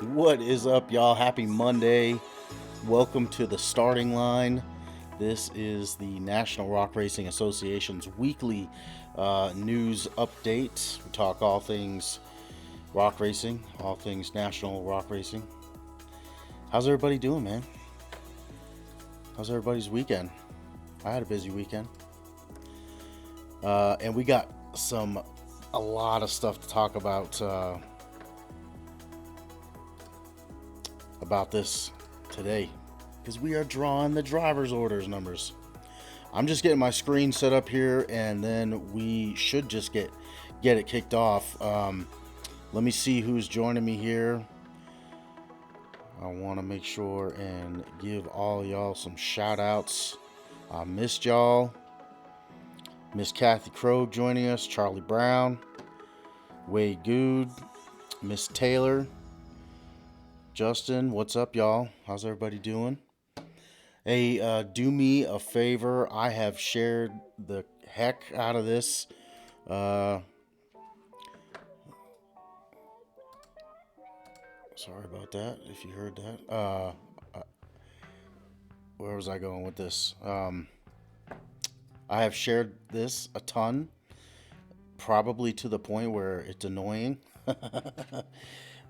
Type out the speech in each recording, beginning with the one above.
What is up, y'all? Happy Monday. Welcome to the starting line. This is the National Rock Racing Association's weekly news update. We talk all things rock racing, all things national rock racing. How's everybody doing, man? How's everybody's weekend? I had a busy weekend. And we got a lot of stuff to talk about this today because we are drawing the driver's orders numbers. I'm just getting my screen set up here, and then we should just get it kicked off. Let me see who's joining me here. I want to make sure and give all y'all some shout outs. I missed y'all. Miss Kathy Crow joining us, Charlie Brown, Wade Good, Miss Taylor, Justin. What's up, y'all? How's everybody doing? Hey, do me a favor. I have shared the heck out of this. Sorry about that, if you heard that. Where was I going with this? I have shared this a ton, probably to the point where it's annoying.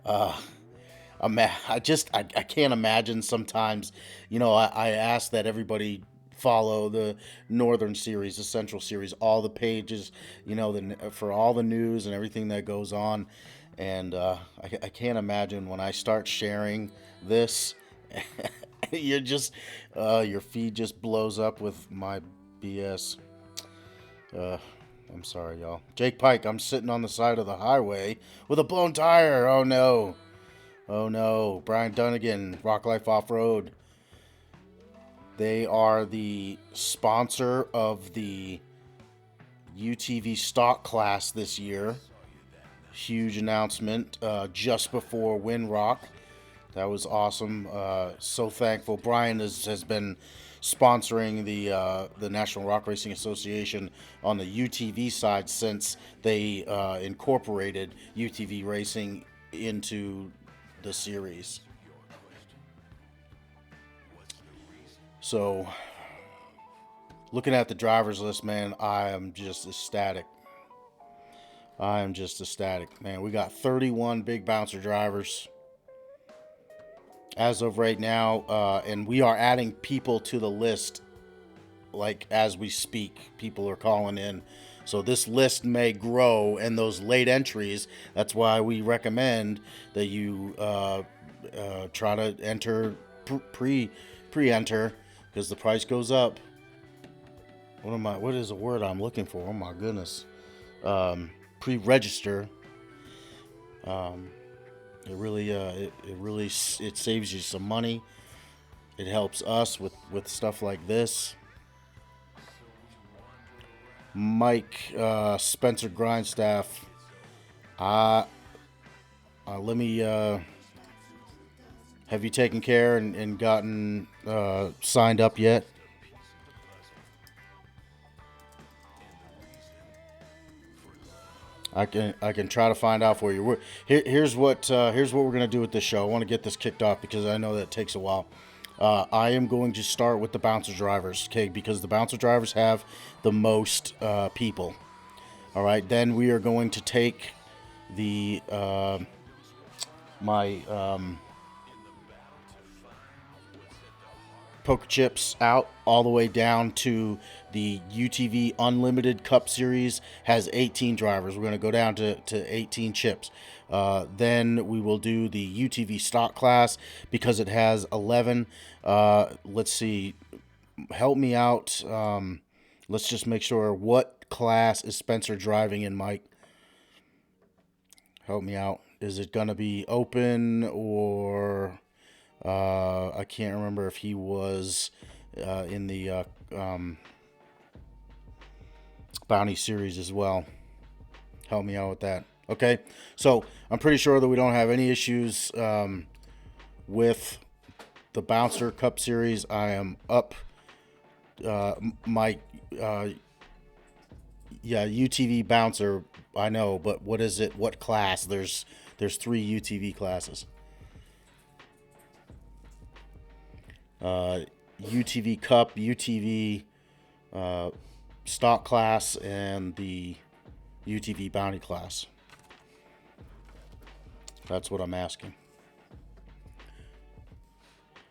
I can't imagine sometimes. I ask that everybody follow the Northern Series, the Central Series, all the pages, for all the news and everything that goes on. And I can't imagine when I start sharing this, you're just your feed just blows up with my BS. I'm sorry, y'all. Jake Pike, I'm sitting on the side of the highway with a blown tire. Oh no. Oh no. Brian Dunnigan, Rock Life Off-Road. They are the sponsor of the UTV stock class this year. Huge announcement just before Windrock. That was awesome. So thankful. Brian has been sponsoring the National Rock Racing Association on the UTV side since they incorporated UTV racing into the series. So, looking at the driver's list, man, I am just ecstatic. Man. We got 31 big bouncer drivers as of right now, and we are adding people to the list like as we speak. People are calling in, so this list may grow, and those late entries, that's why we recommend that you try to enter pre-enter, because the price goes up. What is the word I'm looking for? Oh my goodness. Pre-register. It saves you some money. It helps us with stuff like this. Mike Spencer Grindstaff. Let me. Have you taken care and gotten signed up yet? I can try to find out for you. Here's what we're gonna do with this show. I want to get this kicked off because I know that takes a while. I am going to start with the bouncer drivers, okay? Because the bouncer drivers have the most people. All right. Then we are going to take the my poker chips out all the way down to the UTV Unlimited Cup Series has 18 drivers. We're going to go down to 18 chips. Then we will do the UTV stock class because it has 11. Let's see. Help me out. Let's just make sure. What class is Spencer driving in, Mike? Help me out. Is it going to be open or... I can't remember if he was in the Bounty series as well. Help me out with that. Okay, so I'm pretty sure that we don't have any issues with the Bouncer Cup Series. I am up. My UTV Bouncer. I know, but what is it? What class? There's 3 UTV classes. UTV Cup, UTV stock class, and the UTV bounty class. That's what I'm asking.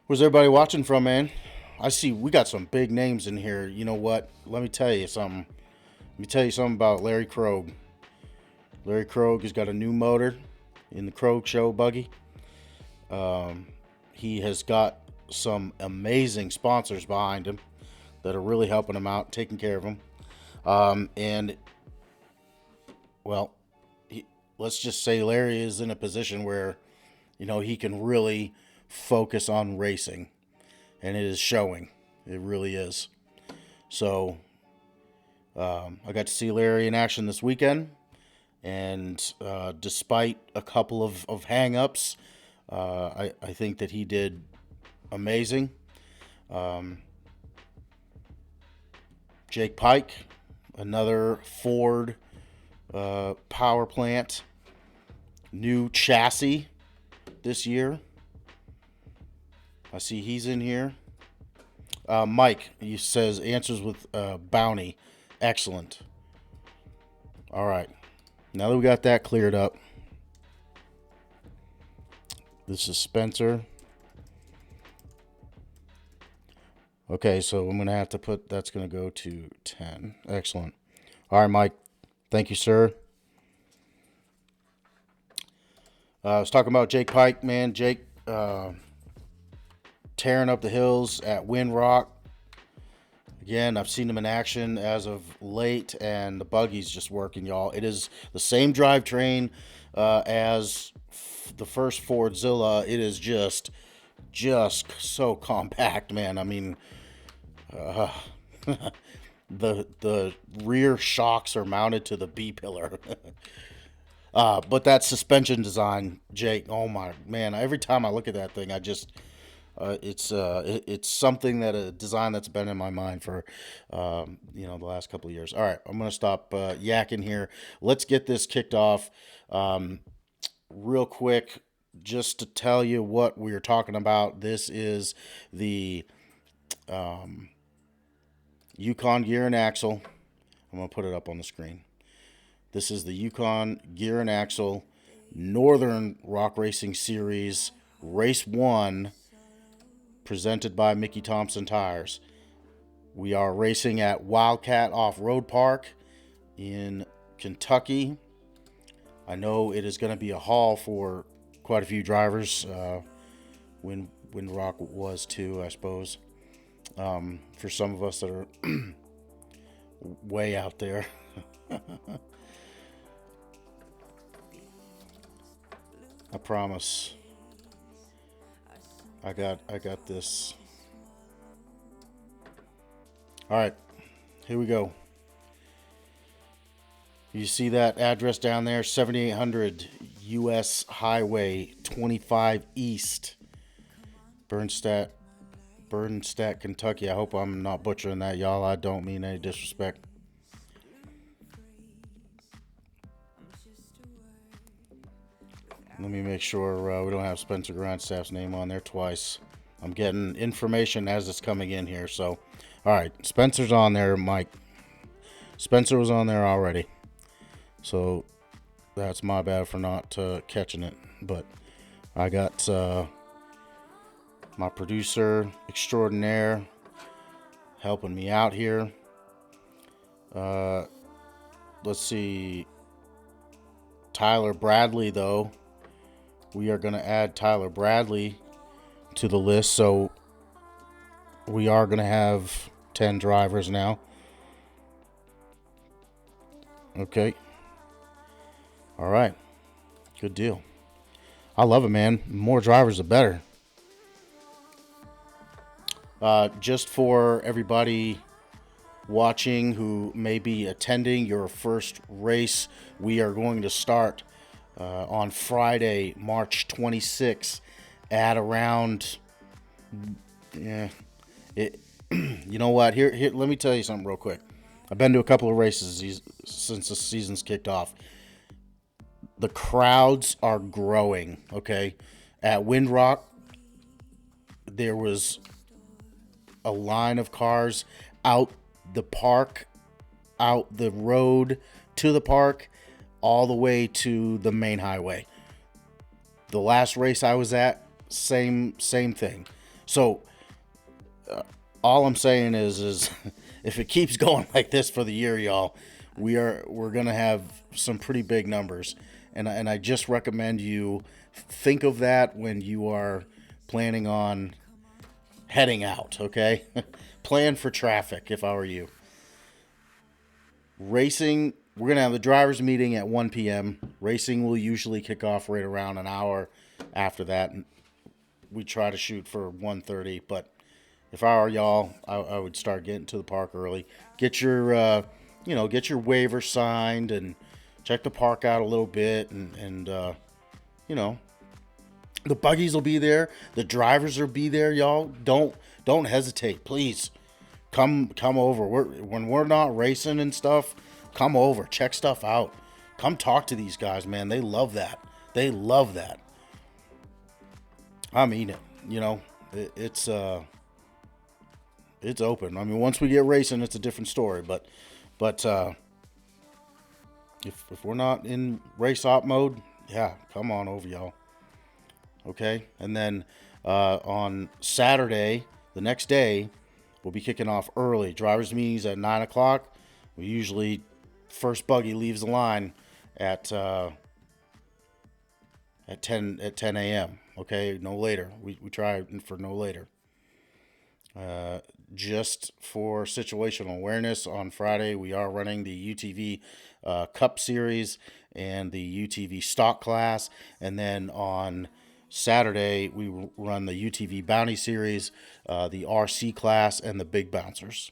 Where's everybody watching from, man? I see we got some big names in here. You know what? Let me tell you something. Let me tell you something about Larry Krogh. Larry Krogh has got a new motor in the Krogh Show buggy. He has got some amazing sponsors behind him that are really helping him out, taking care of him. And, well, let's just say Larry is in a position where, you know, he can really focus on racing. And it is showing. It really is. So, I got to see Larry in action this weekend. And despite a couple of hang-ups, I think that he did amazing. Jake Pike, another Ford power plant, new chassis this year. I see he's in here. Mike, he says answers with bounty. Excellent. All right. Now that we got that cleared up, this is Spencer. Okay, so I'm going to have to put, that's going to go to 10. Excellent. All right, Mike. Thank you, sir. I was talking about Jake Pike, man. Jake tearing up the hills at Wind Rock. Again, I've seen him in action as of late, and the buggy's just working, y'all. It is the same drivetrain as the first Fordzilla. It is just so compact, man. I mean, the rear shocks are mounted to the B pillar. But that suspension design, Jake, oh my man! Every time I look at that thing, I just it's something that a design that's been in my mind for the last couple of years. All right, I'm gonna stop yakking here. Let's get this kicked off real quick, just to tell you what we are talking about. This is the Yukon gear and axle. I'm gonna put it up on the screen. This is the Yukon gear and axle Northern Rock Racing Series Race 1, presented by Mickey Thompson Tires. We are racing at Wildcat Off-Road Park in Kentucky. I know it is going to be a haul for quite a few drivers. Wind Rock was too, I suppose. For some of us that are way out there. I promise. I got this. All right, here we go. You see that address down there, 7800 US Highway 25 East, Bernstadt, Kentucky. I hope I'm not butchering that, y'all. I don't mean any disrespect. Let me make sure we don't have Spencer Grindstaff's name on there twice. I'm getting information as it's coming in here. So, all right, Spencer's on there, Mike. Spencer was on there already. So, that's my bad for not catching it. But I got my producer extraordinaire helping me out here. Let's see. Tyler Bradley, though. We are going to add Tyler Bradley to the list, so we are going to have 10 drivers now. Okay. All right. Good deal. I love it, man. More drivers, the better. Just for everybody watching who may be attending your first race, we are going to start on Friday, March 26th at around, you know what, here, let me tell you something real quick. I've been to a couple of races since the season's kicked off. The crowds are growing, okay? At Wind Rock, there was a line of cars out the park, out the road to the park, all the way to the main highway. The last race I was at, same thing. So all I'm saying is if it keeps going like this for the year, y'all, we're gonna have some pretty big numbers, and I just recommend you think of that when you are planning on heading out. Okay, plan for traffic. If I were you, racing. We're gonna have the drivers meeting at 1 p.m. Racing will usually kick off right around an hour after that. We try to shoot for 1:30, but if I were y'all, I would start getting to the park early. Get your, get your waiver signed and check the park out a little bit, and the buggies will be there. The drivers will be there, y'all. Don't hesitate, please. Come over. When we're not racing and stuff, come over, check stuff out. Come talk to these guys, man. They love that. They love that. I mean it. It's open. I mean, once we get racing, it's a different story. But if we're not in race op mode, yeah, come on over, y'all. Okay, and then on Saturday, the next day, we'll be kicking off early. Drivers meetings at 9 o'clock. We usually first buggy leaves the line at 10 a.m. Okay, no later. We try for no later. Just for situational awareness, on Friday we are running the UTV Cup Series and the UTV Stock Class, and then on Saturday we run the UTV Bounty Series, the RC Class, and the Big Bouncers.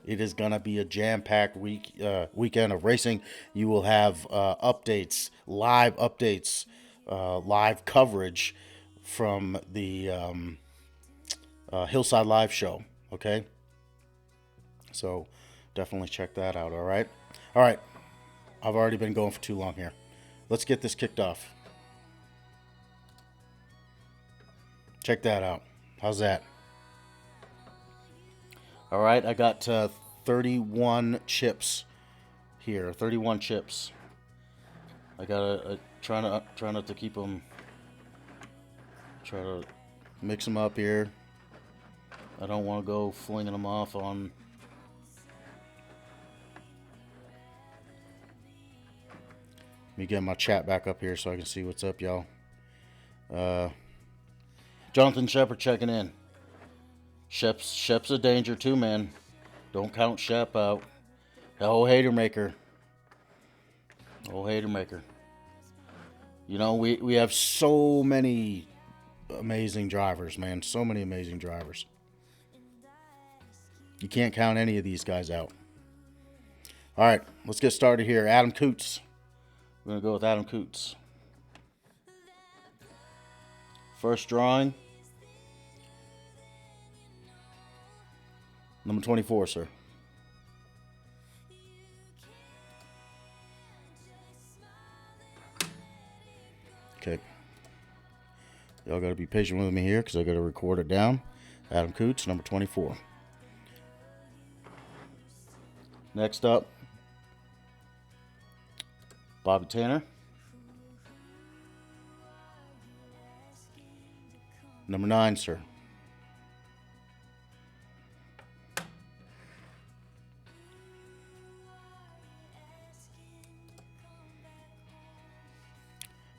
It is gonna be a jam-packed weekend of racing. You will have updates, live coverage from the Hillside Live show. Okay, so definitely check that out. All right. I've already been going for too long here. Let's get this kicked off. Check that out. How's that? All right, I got 31 chips here. 31 chips. I gotta try not to keep them. Try to mix them up here. I don't want to go flinging them off on. Let me get my chat back up here so I can see what's up, y'all. Jonathan Shepard checking in. Shep's a danger too, man. Don't count Shep out. The whole hater maker. You know, we have so many amazing drivers, man. So many amazing drivers. You can't count any of these guys out. All right, let's get started here. Adam Coots. We're going to go with Adam Coots. First drawing. Number 24, sir. Okay. Y'all got to be patient with me here because I got to record it down. Adam Coots, number 24. Next up, Bobby Tanner. Number 9, sir.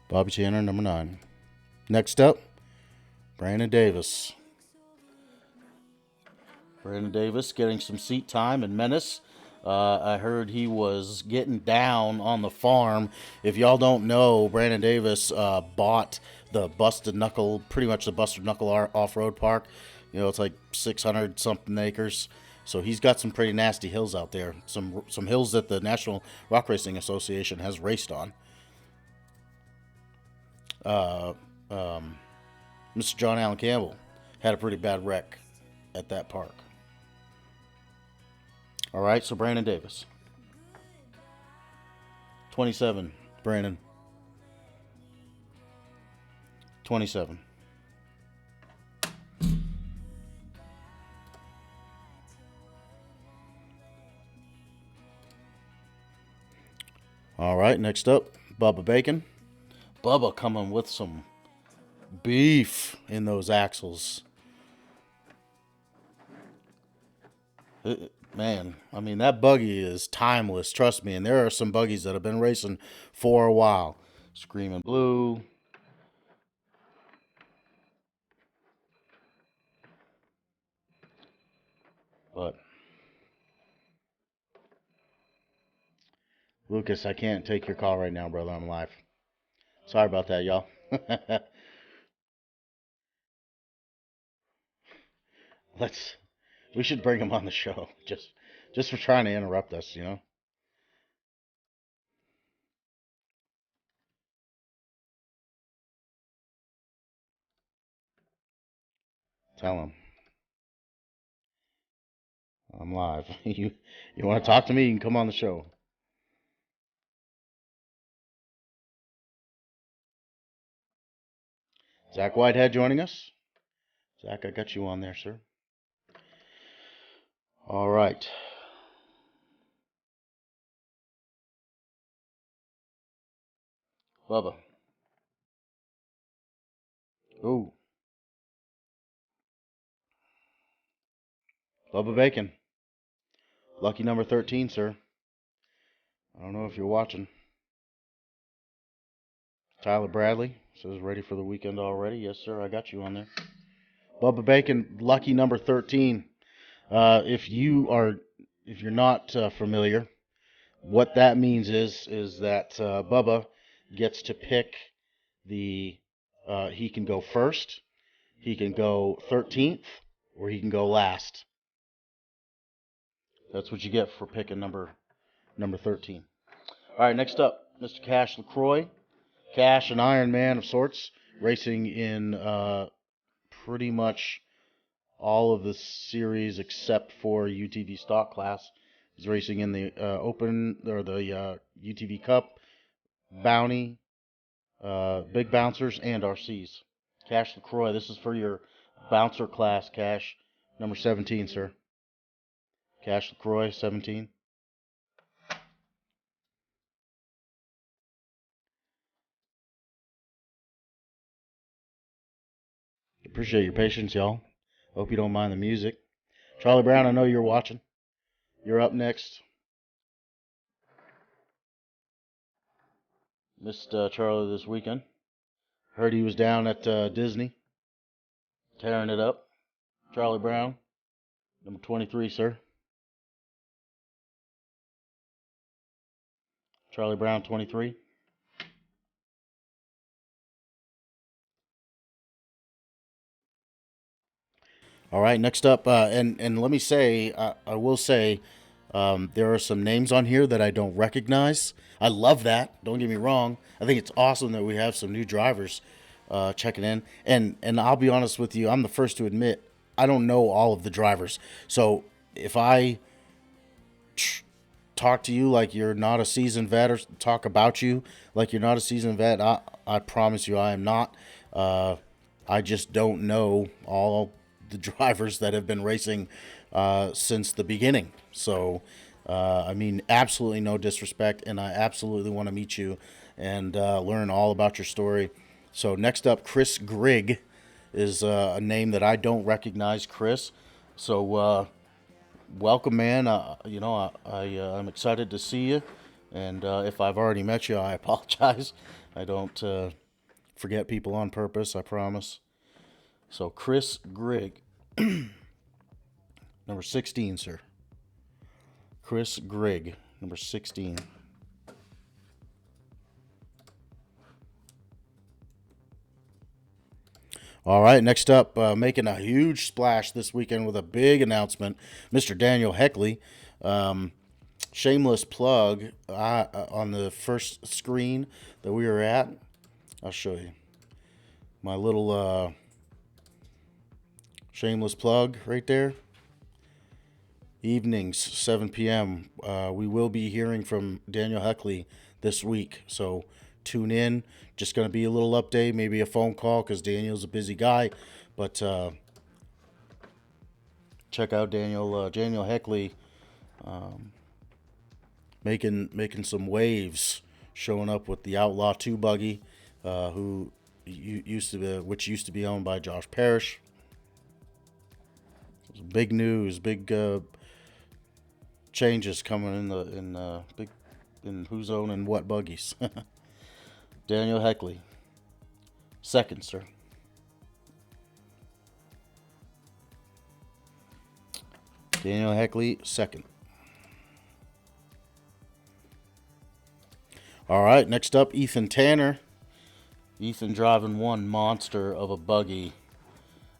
Bobby Tanner, number 9. Next up, Brandon Davis. Brandon Davis getting some seat time in Menace. I heard he was getting down on the farm. If y'all don't know, Brandon Davis bought the Busted Knuckle, pretty much the Busted Knuckle Off-Road Park. You know, it's like 600 something acres. So he's got some pretty nasty hills out there. Some hills that the National Rock Racing Association has raced on. Mr. John Allen Campbell had a pretty bad wreck at that park. All right, so Brandon Davis. 27, Brandon. 27. All right, next up, Bubba Bacon. Bubba coming with some beef in those axles. Man, I mean, that buggy is timeless, trust me. And there are some buggies that have been racing for a while. Screaming Blue. But, Lucas, I can't take your call right now, brother. I'm live. Sorry about that, y'all. Let's. We should bring him on the show, just for trying to interrupt us, you know. Tell him I'm live. You want to talk to me? You can come on the show. Zach Whitehead joining us. Zach, I got you on there, sir. All right. Bubba. Ooh. Bubba Bacon. Lucky number 13, sir. I don't know if you're watching. Tyler Bradley says ready for the weekend already. Yes, sir. I got you on there. Bubba Bacon, lucky number 13. If you're not familiar, what that means is that Bubba gets to pick the. He can go first, he can go 13th, or he can go last. That's what you get for picking number 13. All right, next up, Mr. Cash LaCroix. Cash, an Iron Man of sorts, racing in pretty much all of the series except for UTV stock class. He's racing in the Open or the UTV Cup, Bounty, Big Bouncers, and RCs. Cash LaCroix, this is for your bouncer class, Cash, number 17, sir. Cash LaCroix, 17. Appreciate your patience, y'all. Hope you don't mind the music. Charlie Brown, I know you're watching. You're up next. Missed Charlie this weekend. Heard he was down at Disney, tearing it up. Charlie Brown, number 23, sir. Charlie Brown, 23. All right, next up, and let me say, I will say, there are some names on here that I don't recognize. I love that. Don't get me wrong. I think it's awesome that we have some new drivers checking in. And I'll be honest with you, I'm the first to admit I don't know all of the drivers. So if I talk to you like you're not a seasoned vet, or talk about you like you're not a seasoned vet, I promise you I am not. I just don't know all the drivers that have been racing since the beginning. So, I mean, absolutely no disrespect, and I absolutely want to meet you and learn all about your story. So, next up, Chris Grigg is a name that I don't recognize, Chris. So, welcome, man. I'm excited to see you, and if I've already met you, I apologize. I don't forget people on purpose. I promise. So, Chris Grigg, number 16, sir. Chris Grigg, number 16. All right, next up, making a huge splash this weekend with a big announcement, Mr. Daniel Heckley. Shameless plug on the first screen that we were at. I'll show you my little shameless plug right there. Evenings, 7 p.m. We will be hearing from Daniel Heckley this week, so tune in. Just going to be a little update, maybe a phone call because Daniel's a busy guy, but check out Daniel Heckley making some waves showing up with the Outlaw 2 buggy, which used to be owned by Josh Parrish. Big news, big changes coming in who's owning what buggies. Daniel Heckley, second, sir. Daniel Heckley, second. All right, next up, Ethan Tanner. Ethan driving one monster of a buggy.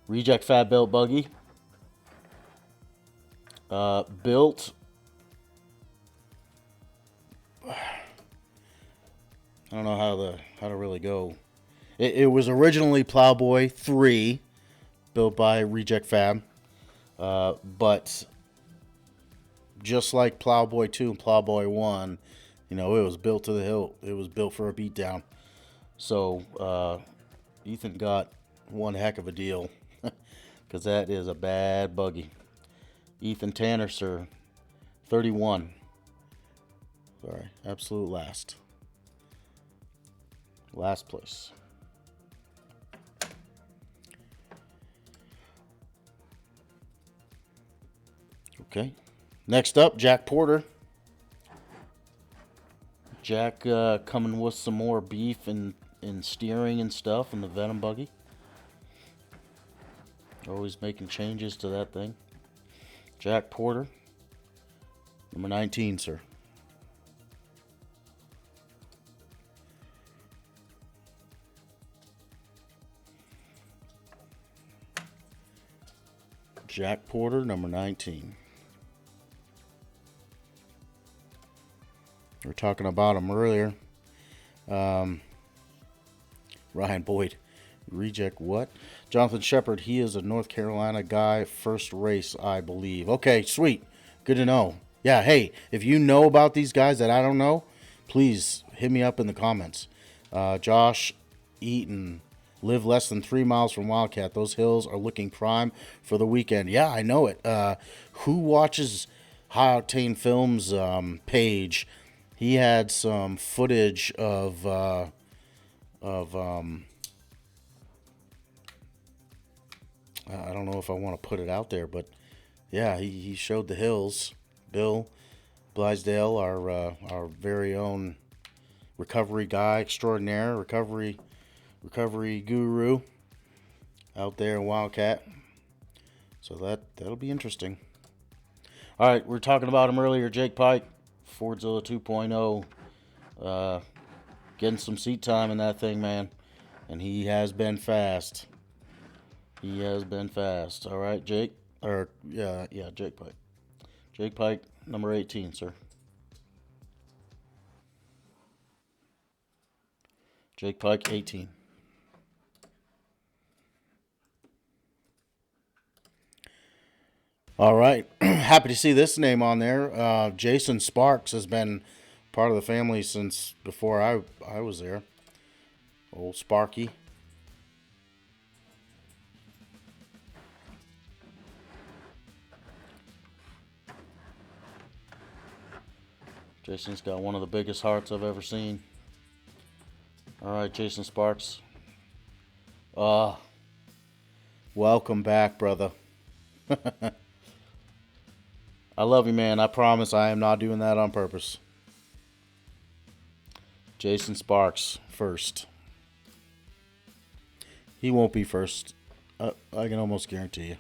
Reject Fat Belt buggy. Built. I don't know how to really go. It was originally Plowboy 3, built by Reject Fab. But just like Plowboy 2 and Plowboy 1, it was built to the hilt. It was built for a beatdown. So Ethan got one heck of a deal, because that is a bad buggy. Ethan Tanner, sir, 31. Sorry, absolute last. Last place. Okay. Next up, Jack Porter. Jack coming with some more beef and steering and stuff in the Venom buggy. Always making changes to that thing. Jack Porter, number 19, sir. Jack Porter, number 19. We were talking about him earlier. Ryan Boyd. Reject what? Jonathan Shepard. He is a North Carolina guy. First race, I believe. Okay, sweet. Good to know. Yeah, hey, if you know about these guys that I don't know, please hit me up in the comments. Josh Eaton. Live less than 3 miles from Wildcat. Those hills are looking prime for the weekend. Yeah, I know it. Who watches High Octane Films page? He had some footage of I don't know if I want to put it out there, but yeah, he showed the hills. Bill Blaisdell, our very own recovery guy extraordinaire, recovery guru out there in Wildcat. So that'll be interesting. All right, we were talking about him earlier, Jake Pike, Fordzilla 2.0. Getting some seat time in that thing, man. And he has been fast. He has been fast. All right, Jake. Jake Pike. Jake Pike, number 18, sir. Jake Pike, 18. All right. Happy to see this name on there. Jason Sparks has been part of the family since before I was there. Old Sparky. Jason's got one of the biggest hearts I've ever seen. All right, Jason Sparks. Welcome back, brother. I love you, man. I promise I am not doing that on purpose. Jason Sparks, first. He won't be first. I can almost guarantee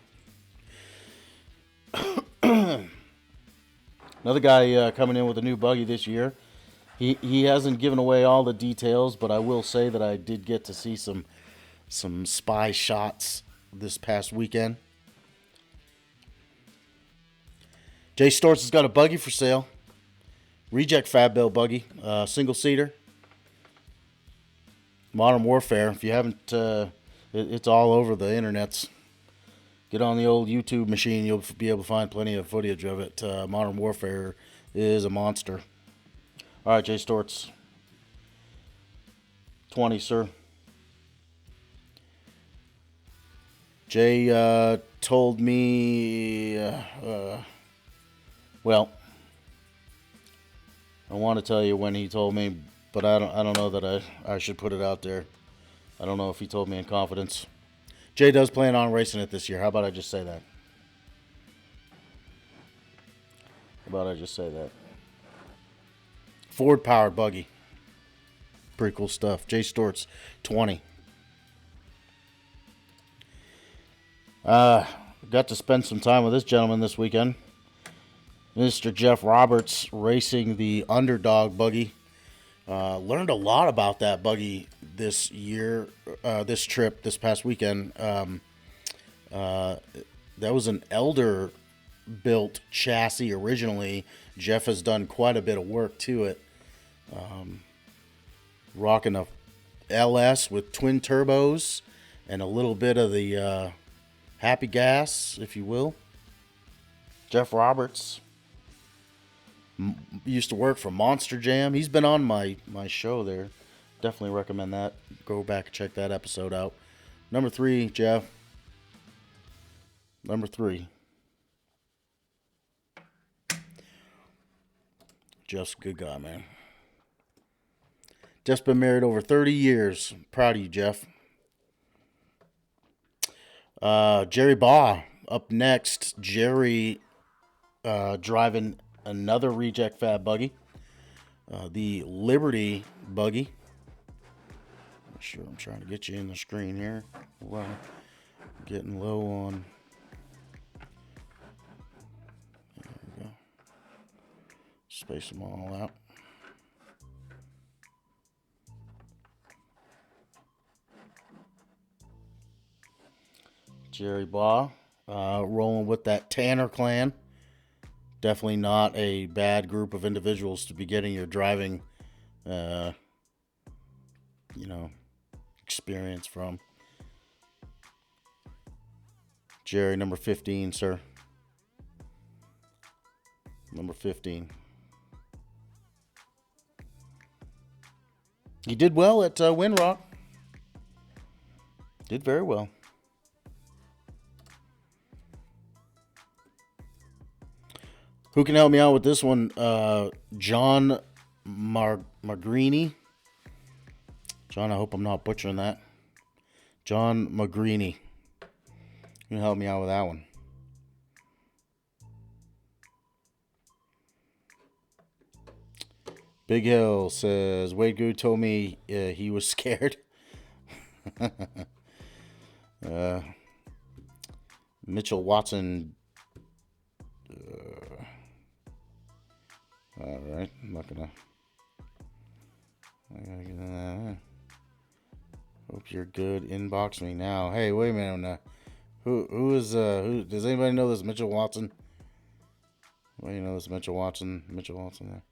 you. Another guy coming in with a new buggy this year. He hasn't given away all the details, but I will say that I did get to see some spy shots this past weekend. Jay Storts has got a buggy for sale. Reject Fab Belt buggy, single seater. Modern Warfare. If you haven't, it's all over the internets. Get on the old YouTube machine. You'll be able to find plenty of footage of it. Modern Warfare is a monster. All right, Jay Storts. 20, sir. Jay told me, well, I want to tell you when he told me, but I don't know that I should put it out there. I don't know if he told me in confidence. Jay does plan on racing it this year. How about I just say that? How about I just say that? Ford powered buggy. Pretty cool stuff. Jay Stort's 20. Got to spend some time with this gentleman this weekend. Mr. Jeff Roberts racing the Underdog buggy. Learned a lot about that buggy this year, this trip, this past weekend. That was an Elder built chassis originally. Jeff has done quite a bit of work to it. Rocking a LS with twin turbos and a little bit of the happy gas, if you will. Jeff Roberts used to work for Monster Jam. He's been on my show there. Definitely recommend that. Go back and check that episode out. Number 3, Jeff. Number 3. Jeff's a good guy, man. Jeff's been married over 30 years. Proud of you, Jeff. Jerry Baugh up next. Jerry driving another reject fab buggy. The Liberty buggy. Sure, I'm trying to get you in the screen here. Well, getting low on. There we go. Space them all out. Jerry Baugh, rolling with that Tanner clan. Definitely not a bad group of individuals to be getting your driving, experience from. Jerry, number 15, sir. Number 15. He did well at Windrock. Did very well. Who can help me out with this one? John Magrini. John, I hope I'm not butchering that. John Magrini. You can help me out with that one. Big Hill says, Wade Good told me he was scared. Mitchell Watson. All right, I'm not gonna. I gotta get in that. Hope you're good. Inbox me now. Hey, wait a minute. Who is who? Does anybody know this Mitchell Watson? Well, you know this Mitchell Watson. Mitchell Watson there.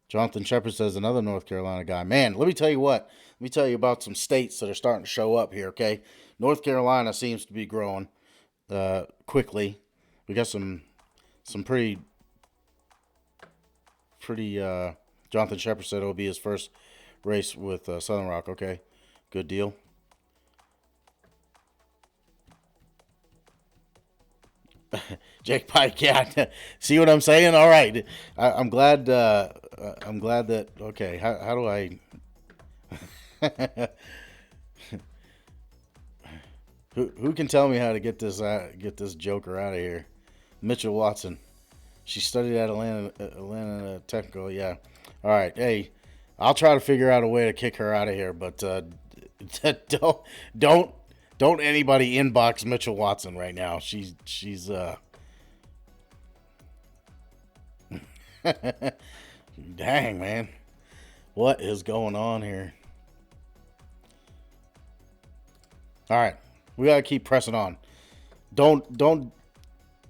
Jonathan Shepard says another North Carolina guy. Man, let me tell you what. Let me tell you about some states that are starting to show up here. Okay, North Carolina seems to be growing quickly. We got some pretty. Jonathan Shepard said it'll be his first race with Southern Rock. Okay, good deal. Jake Pike, yeah. See what I'm saying? All right, I'm glad. I'm glad that. Okay, how do I? Who can tell me how to get this joker out of here? Mitchell Watson. She studied at Atlanta Technical. Yeah. All right. Hey, I'll try to figure out a way to kick her out of here, but don't anybody inbox Mitchell Watson right now. She's dang, man. What is going on here? All right. We got to keep pressing on. Don't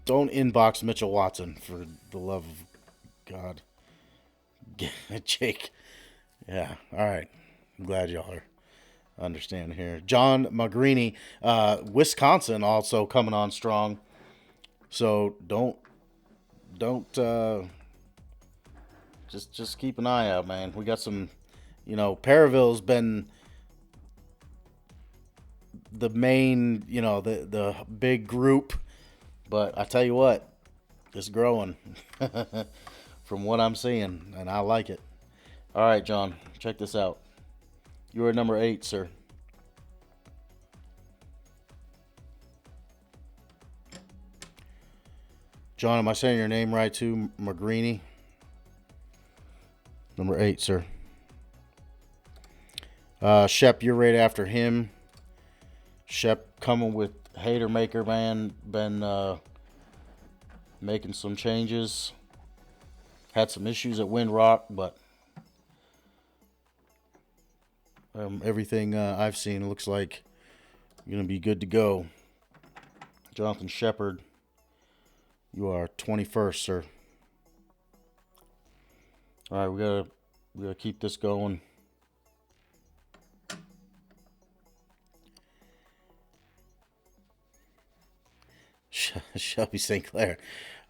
inbox Mitchell Watson, for the love of God. Jake. Yeah. All right. I'm glad y'all are understanding here. John Magrini, Wisconsin also coming on strong. So don't just keep an eye out, man. We got some, Periville's been the main, the big group. But I tell you what, it's growing from what I'm seeing, and I like it. All right, John, check this out. You are number 8, sir. John, am I saying your name right too? Magrini? Number 8, sir. Shep, you're right after him. Shep coming with Hater Maker, man. Been making some changes. Had some issues at Windrock, but everything I've seen looks like you're going to be good to go. Jonathan Shepard, you are 21st, sir. All right, we gotta keep this going. Shelby St. Clair,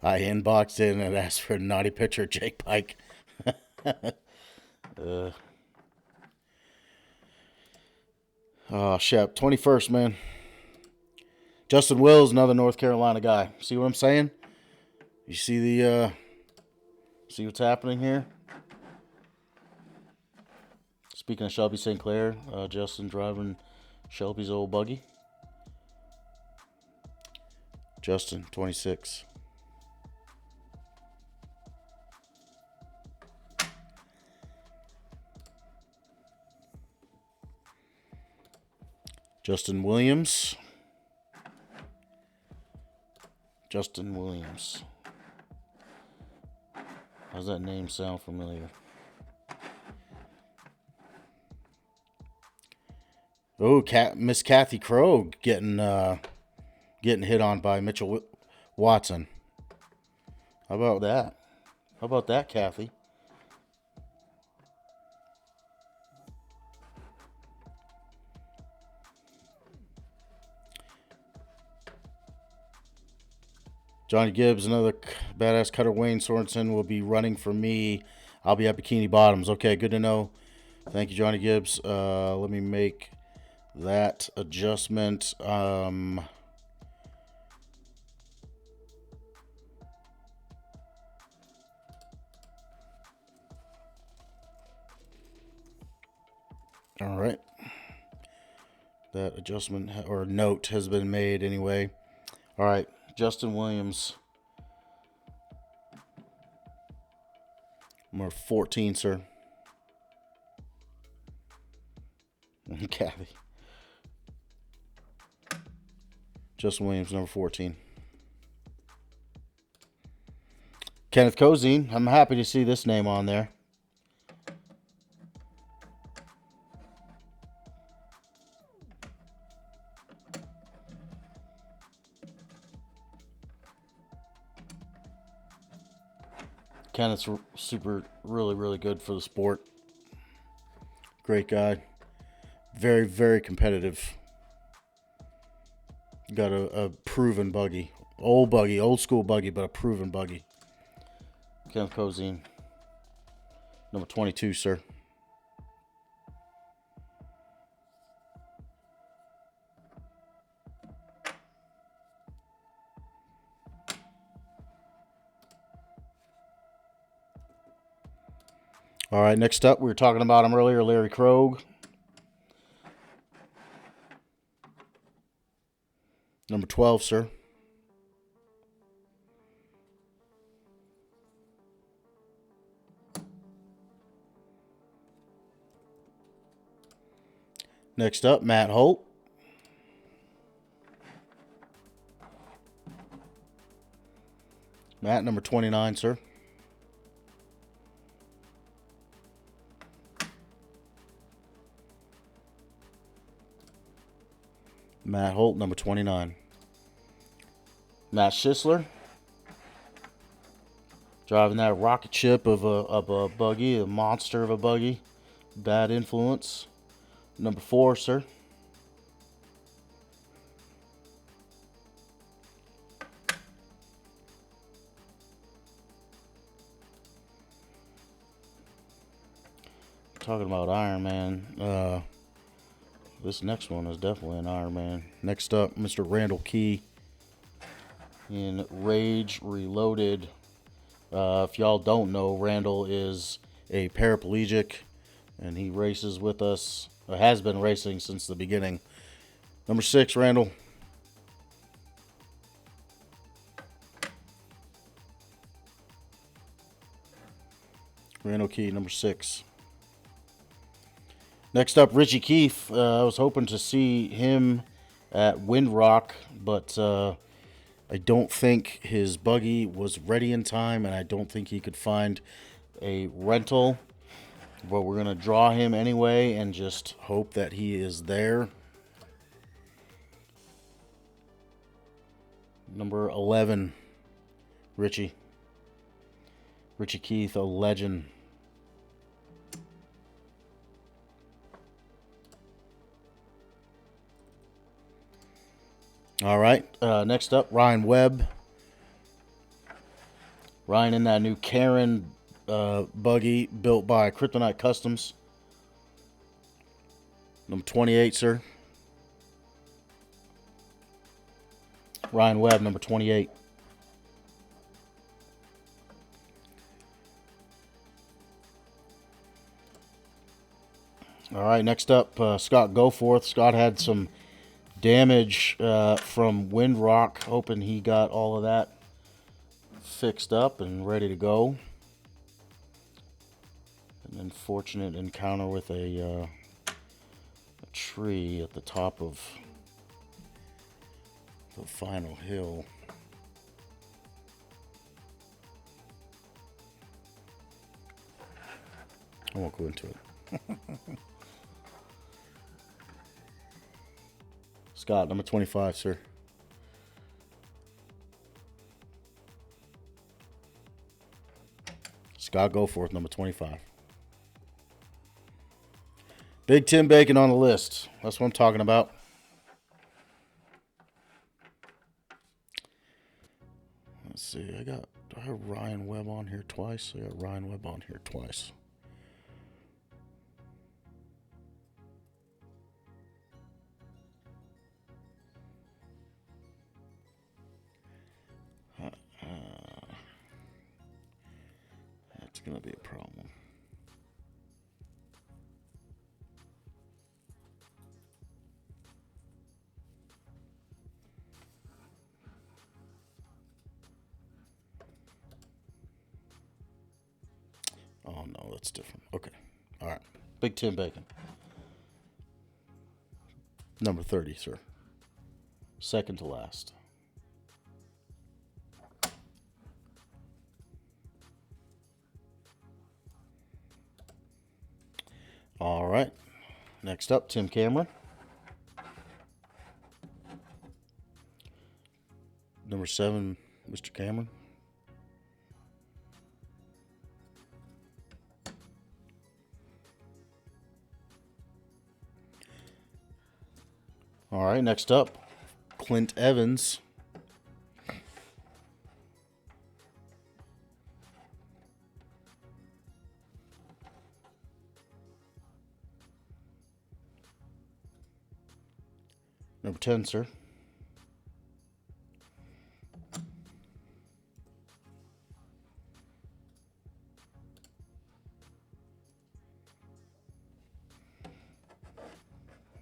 I inboxed in and asked for a naughty picture of Jake Pike. Shep, 21st, man. Justin Wills, another North Carolina guy. See what I'm saying? You see see what's happening here? Speaking of Shelby St. Clair, Justin driving Shelby's old buggy. Justin, 26. Justin Williams. Justin Williams. How's that name sound familiar? Oh, Miss Kathy Crow getting hit on by Mitchell Watson. How about that? How about that, Kathy? Johnny Gibbs, another badass cutter. Wayne Sorensen will be running for me. I'll be at Bikini Bottoms. Okay, good to know. Thank you, Johnny Gibbs. Let me make that adjustment. All right. That adjustment or note has been made anyway. All right. Justin Williams. Number 14, sir. Kathy. Justin Williams, number 14. Kenneth Cozine. I'm happy to see this name on there. Kenneth's really good for the sport. Great guy. Very, very competitive. Got a proven buggy. Old school buggy, but a proven buggy. Kenneth Cozine. Number 22, sir. All right, next up, we were talking about him earlier, Larry Krogh. Number 12, sir. Next up, Matt Holt. Matt, number 29, sir. Matt Holt, number 29. Matt Schisler. Driving that rocket ship of a buggy, a monster of a buggy. Bad influence. Number 4, sir. Talking about Iron Man. This next one is definitely an Iron Man. Next up, Mr. Randall Key in Rage Reloaded. If y'all don't know, Randall is a paraplegic, and he races with us. Has been racing since the beginning. Number 6, Randall. Randall Key, number 6. Next up, Richie Keefe. I was hoping to see him at Windrock, but I don't think his buggy was ready in time, and I don't think he could find a rental. But we're going to draw him anyway and just hope that he is there. Number 11, Richie. Richie Keefe, a legend. All right, next up, Ryan Webb. Ryan in that new Karen buggy built by Kryptonite Customs. Number 28, sir. Ryan Webb, number 28. All right, next up, Scott Goforth. Scott had some damage from Windrock. Hoping he got all of that fixed up and ready to go. An unfortunate encounter with a tree at the top of the final hill. I won't go into it. Scott, number 25, sir. Scott Goforth, number 25. Big Tim Bacon on the list. That's what I'm talking about. Let's see. Do I have Ryan Webb on here twice? I got Ryan Webb on here twice. That's going to be a problem. Oh, no, that's different. Okay. All right. Big Tim Bacon. Number 30, sir. Second to last. All right. Next up, Tim Cameron. Number 7, Mr. Cameron. All right, next up, Clint Evans. Number 10, sir.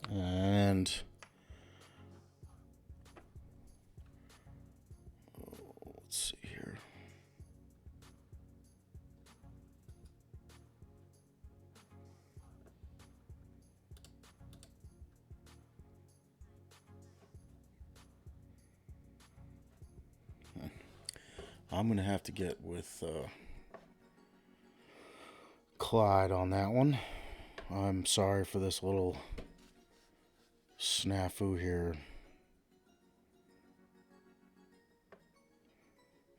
And let's see here. I'm going to have to get with Clyde on that one. I'm sorry for this little snafu here.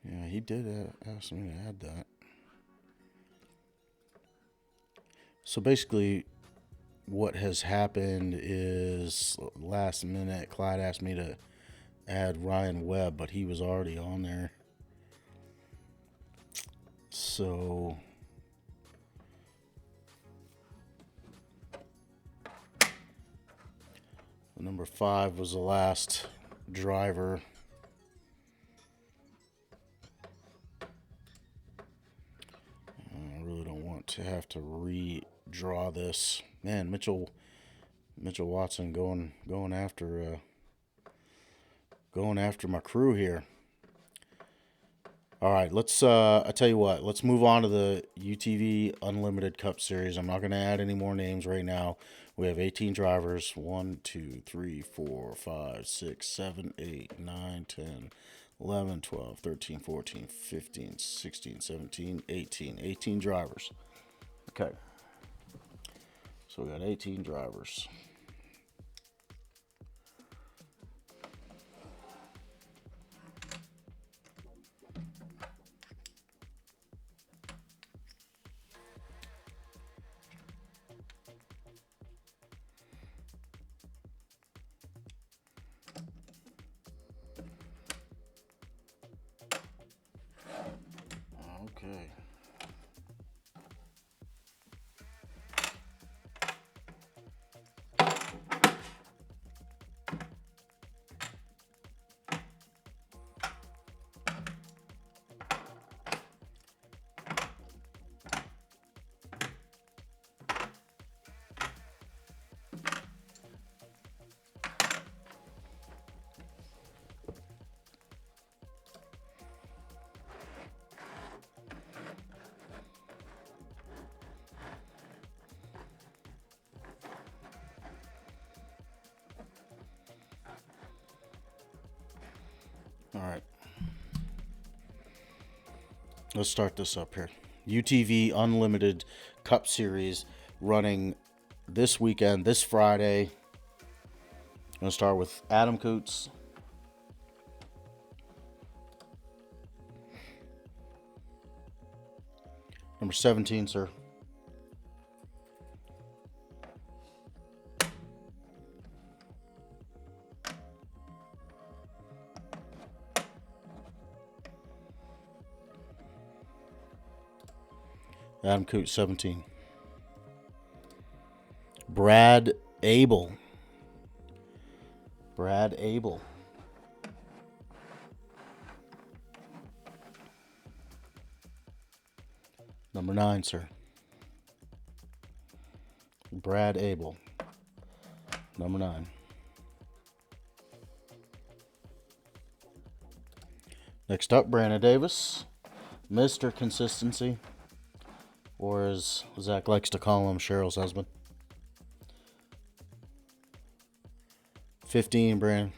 Yeah, he did ask me to add that. So basically, what has happened is last minute, Clyde asked me to add Ryan Webb, but he was already on there. So number 5 was the last driver. I really don't want to have to redraw this. Man, Mitchell Watson going after my crew here. All right, let's I tell you what, let's move on to the UTV Unlimited Cup Series. I'm not going to add any more names right now. We have 18 drivers. 1, 2, 3, 4, 5, 6, 7, 8, 9, 10, 11, 12, 13, 14, 15, 16, 17, 18. 18 drivers. Okay. So we got 18 drivers. Okay. All right. Let's start this up here. UTV Unlimited Cup Series running this weekend, this Friday. I'm going to start with Adam Coots. Number 17, sir. Adam Coots, 17. Brad Abel. Brad Abel. Number 9, sir. Brad Abel. Number 9. Next up, Brandon Davis. Mr. Consistency. Or as Zach likes to call him, Cheryl's husband. 15, Brandon.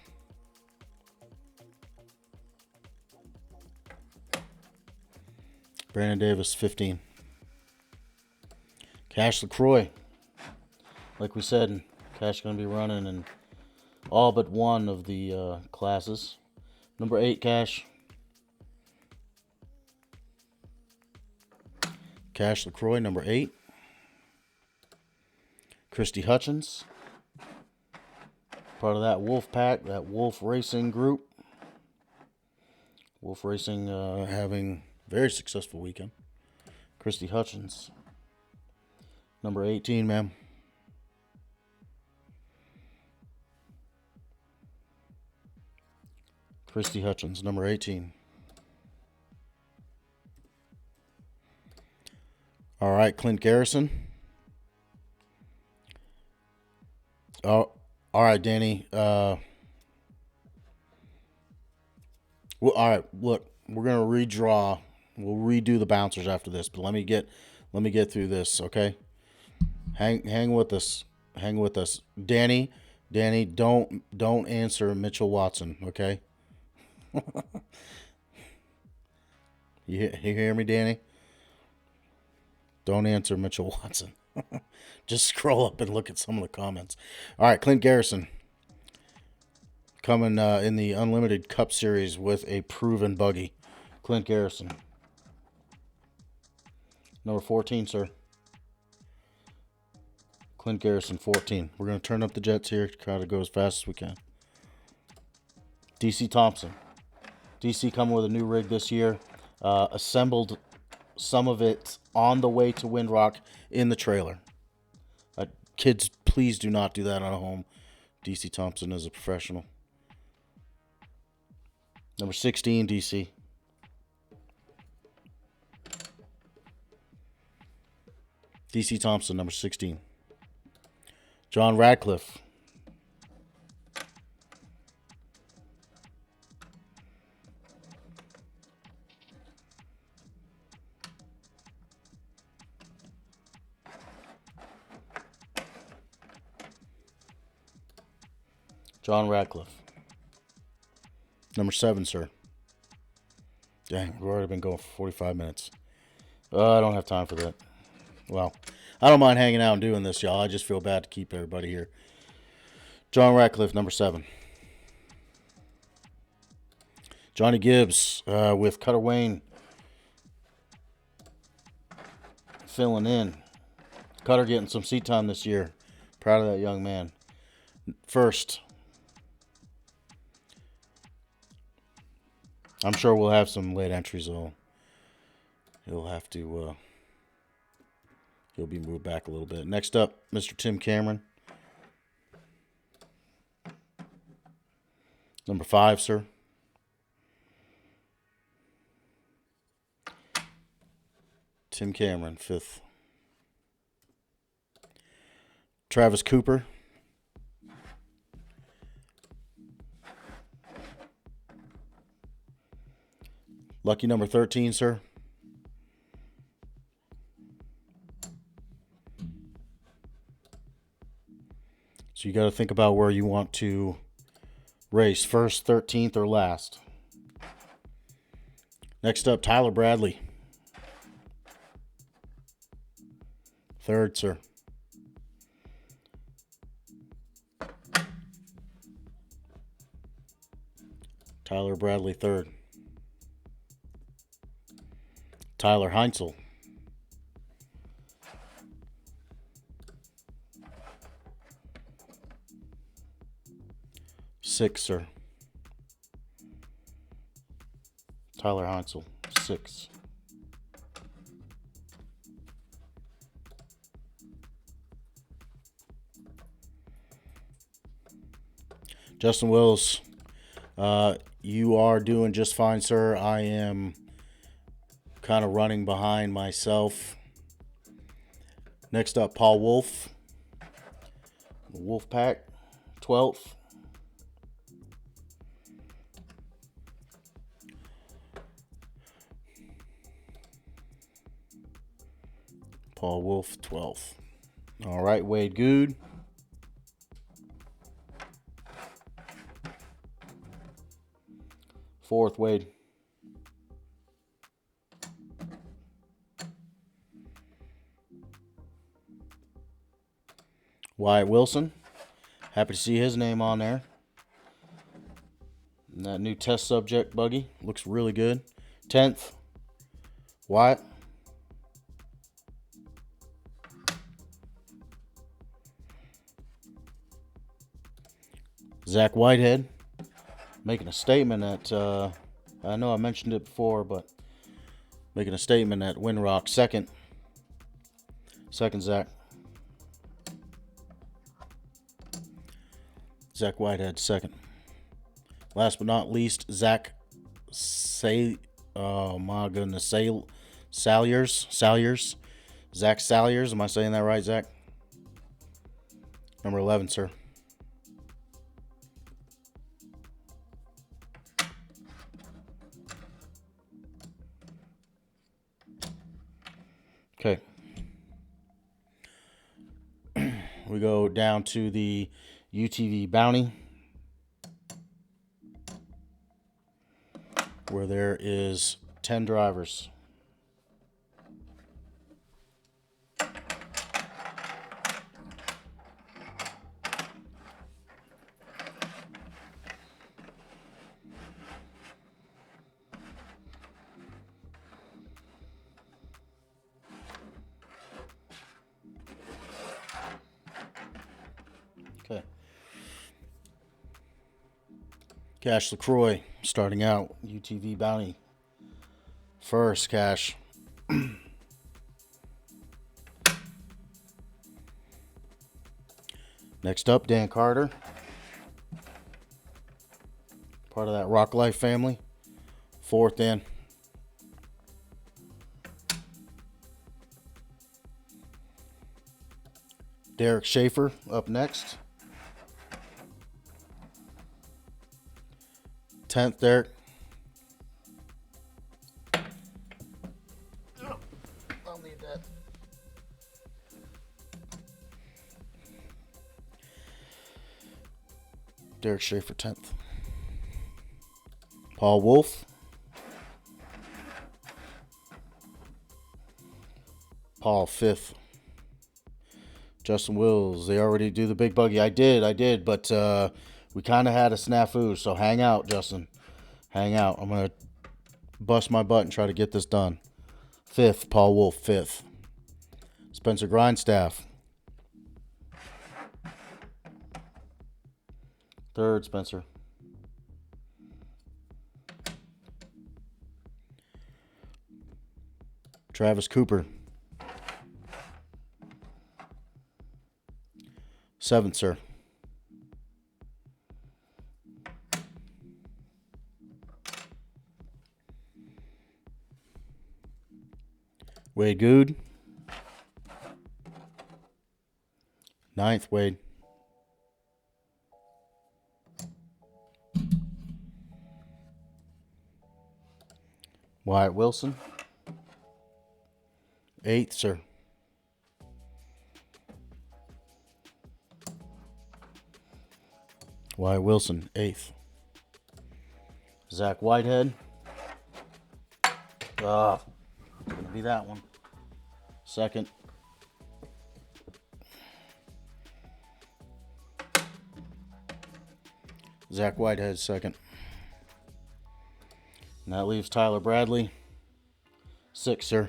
Brandon Davis, 15. Cash LaCroix. Like we said, Cash going to be running in all but one of the classes. Number 8, Cash. Cash LaCroix, number 8. Christy Hutchins. Part of that Wolf Pack, that Wolf Racing group. Wolf Racing having a very successful weekend. Christy Hutchins. Number 18, ma'am. Christy Hutchins, number 18. All right, Clint Garrison. Oh, all right, Danny. Well, all right. Look, we're gonna redraw. We'll redo the bouncers after this, but let me get through this, okay? Hang with us. Hang with us, Danny. Danny, don't answer Mitchell Watson, okay? You hear me, Danny? Don't answer Mitchell Watson. Just scroll up and look at some of the comments. All right, Clint Garrison coming in the Unlimited Cup Series with a proven buggy. Clint Garrison. Number 14, sir. Clint Garrison, 14. We're going to turn up the jets here. Try to go as fast as we can. DC Thompson. DC coming with a new rig this year. Assembled some of it on the way to Windrock in the trailer. Kids, please do not do that on a home. DC Thompson is a professional. Number 16, DC. DC Thompson, number 16. John Radcliffe. John Radcliffe. Number 7, sir. Dang, we've already been going for 45 minutes. I don't have time for that. Well, I don't mind hanging out and doing this, y'all. I just feel bad to keep everybody here. John Radcliffe, number 7. Johnny Gibbs with Cutter Wayne filling in. Cutter getting some seat time this year. Proud of that young man. First, I'm sure we'll have some late entries, though. He'll have to, he'll be moved back a little bit. Next up, Mr. Tim Cameron. Number 5, sir. Tim Cameron, 5th. Travis Cooper. Lucky number 13, sir. So you got to think about where you want to race, first, 13th, or last. Next up, Tyler Bradley. 3rd, sir. Tyler Bradley, 3rd. Tyler Heinzel. 6th, sir. Tyler Heinzel, 6th. Justin Wills, you are doing just fine, sir. I am kind of running behind myself. Next up, Paul Wolf. Wolfpack, 12th. Paul Wolf, 12th. All right, Wade Good. Fourth, Wade. Wyatt Wilson. Happy to see his name on there. And that new test subject buggy looks really good. 10th, Wyatt. Zach Whitehead making a statement at, I know I mentioned it before, but making a statement at Windrock. Second, Zach. Zach Whitehead, second. Last but not least, Zach Salyers. Zach Salyers. Am I saying that right, Zach? Number 11, sir. Okay. We go down to the UTV Bounty, where there is 10 drivers. Okay. Cash LaCroix starting out UTV Bounty. First, Cash. Next up, Dan Carter. Part of that Rock Life family. Fourth, Dan. Derek Schaefer up next. 10th, Derek. I'll need that. Derek Schaefer, 10th. Paul Wolf. Paul, 5th. Justin Wills, they already do the big buggy. I did, but we kind of had a snafu, so hang out, Justin. Hang out. I'm going to bust my butt and try to get this done. 5th, Paul Wolf, 5th. Spencer Grindstaff. 3rd, Spencer. Travis Cooper. 7th, sir. Wade Good. 9th, Wade. Wyatt Wilson. 8th, sir. Wyatt Wilson, 8th. Zach Whitehead. Gonna be that one. 2nd. Zach Whitehead, 2nd. And that leaves Tyler Bradley, 6th, sir.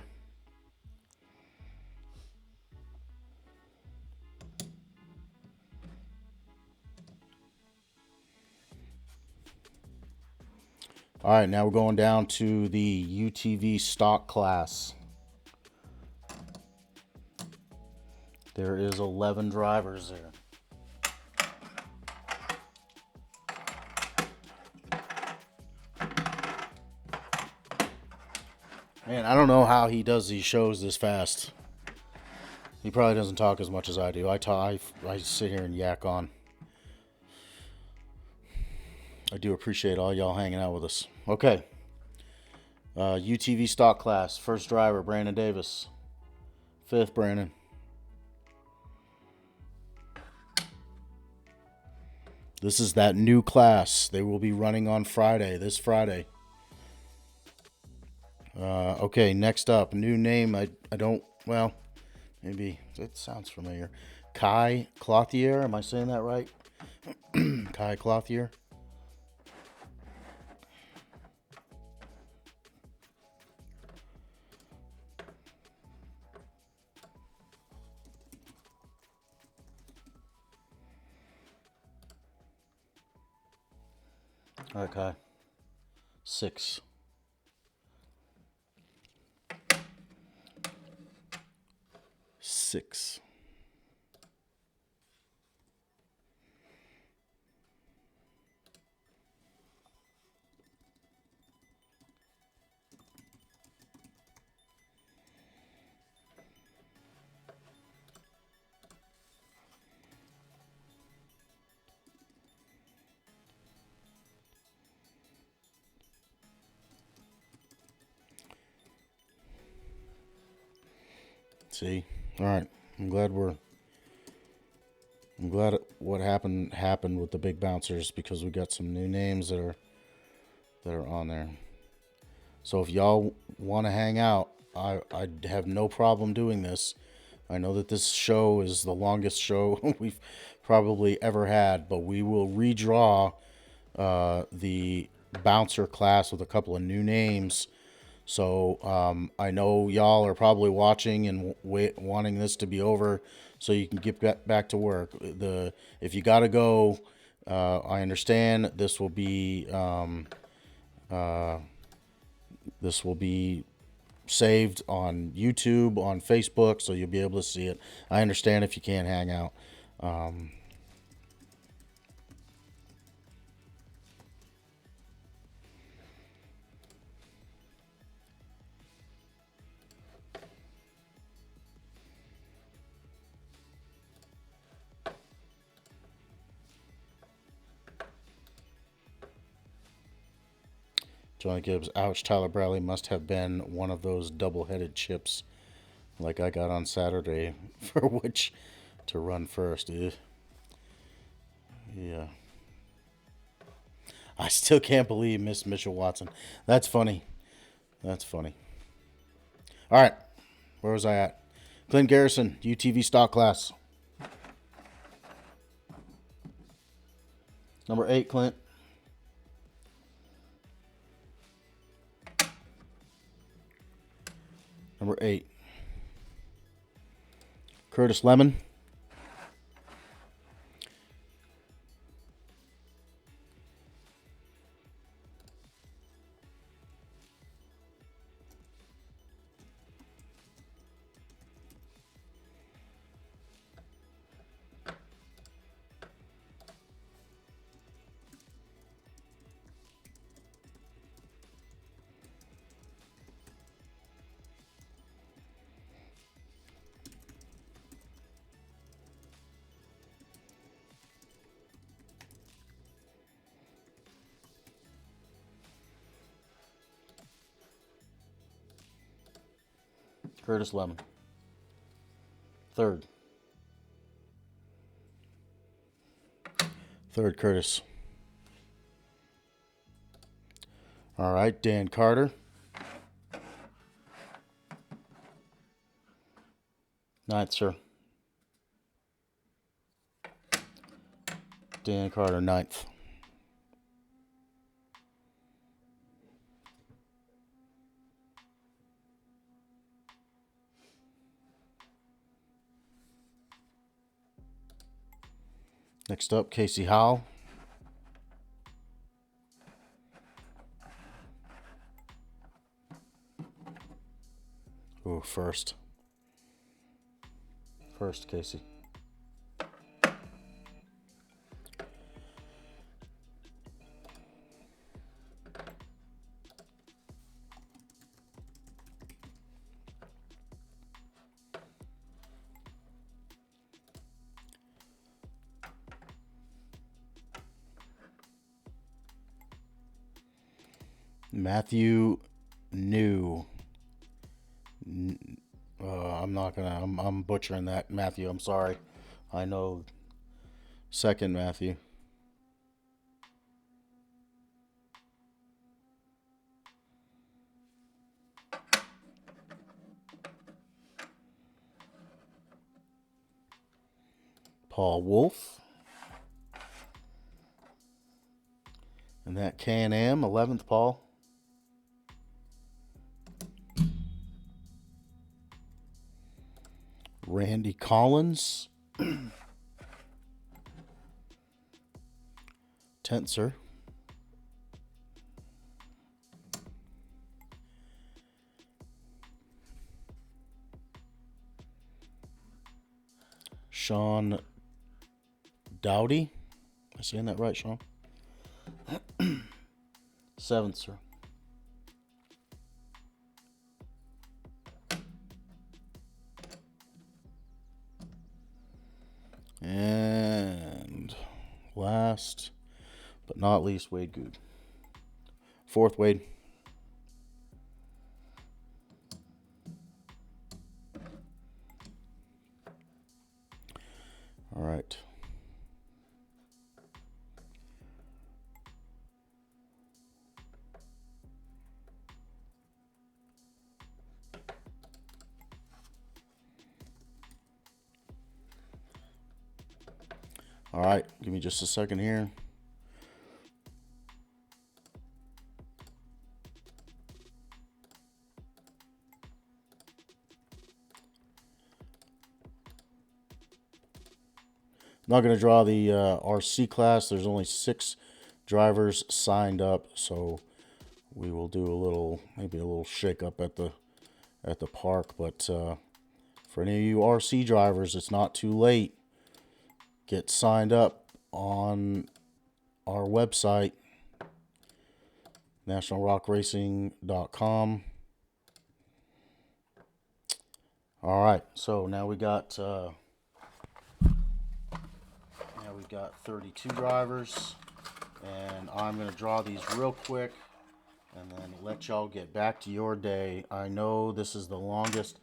All right, now we're going down to the UTV stock class. There is 11 drivers there. Man, I don't know how he does these shows this fast. He probably doesn't talk as much as I do. I sit here and yak on. I do appreciate all y'all hanging out with us. Okay. UTV stock class. First driver, Brandon Davis. 5th, Brandon. This is that new class. They will be running on Friday, this Friday. Okay, next up. New name. I don't, well, maybe it sounds familiar. Kai Clothier. Am I saying that right? Kai Clothier. Okay. 6. See, all right. I'm glad what happened with the big bouncers, because we got some new names that are on there. So if y'all want to hang out, I have no problem doing this. I know that this show is the longest show we've probably ever had, but we will redraw the bouncer class with a couple of new names. So I know y'all are probably watching and wanting this to be over so you can get back to work. If you got to go, I understand. This will be saved on YouTube, on Facebook, so you'll be able to see it. I understand if you can't hang out. Johnny Gibbs, ouch, Tyler Bradley must have been one of those double-headed chips like I got on Saturday for which to run first. Ugh. Yeah. I still can't believe Miss Mitchell Watson. That's funny. That's funny. All right. Where was I at? Clint Garrison, UTV stock class. Number 8, Clint. Number 8. Curtis Lemon. Curtis Lemon. 3rd. 3rd, Curtis. All right, Dan Carter. 9th, sir. Dan Carter, 9th. Next up, Casey Howell. Ooh, 1st. 1st, Casey. Matthew New. I'm butchering that, Matthew. I'm sorry. I know. 2nd, Matthew. Paul Wolf. And that Can-Am, 11th, Paul. Randy Collins. 10th, sir. Sean Dowdy. Am I saying that right, Sean? 7th, sir. And last but not least, Wade Good. 4th, Wade. All right. All right, give me just a second here. I'm not going to draw the RC class. There's only 6 drivers signed up, so we will do maybe a little shake up at the park. But for any of you RC drivers, it's not too late. Get signed up on our website, nationalrockracing.com. All right, so now we got 32 drivers, and I'm going to draw these real quick and then let y'all get back to your day. I know this is the longest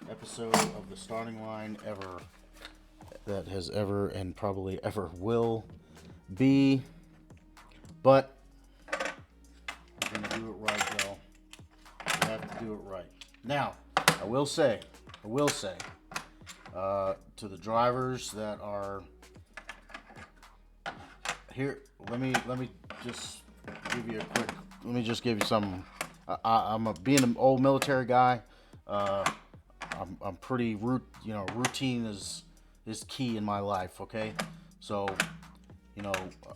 episode of the starting line ever that has ever and probably ever will be, but we're gonna do it right, y'all. We have to do it right. Now, I will say, to the drivers that are here, let me just give you a quick. Let me just give you some. Being an old military guy. I'm pretty routine is key in my life. Okay, so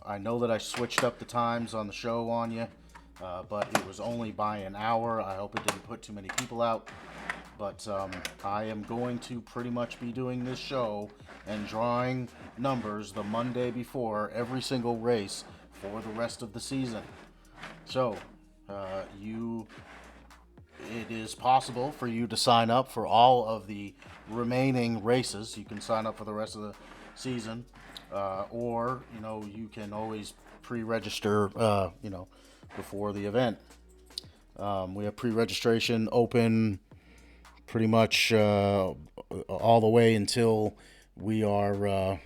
I know that I switched up the times on the show on you, but it was only by an hour. I hope it didn't put too many people out. But I am going to pretty much be doing this show and drawing numbers the Monday before every single race for the rest of the season. So, it is possible for you to sign up for all of the remaining races. You can sign up for the rest of the season, or you can always pre-register, before the event. We have pre-registration open pretty much all the way until we are,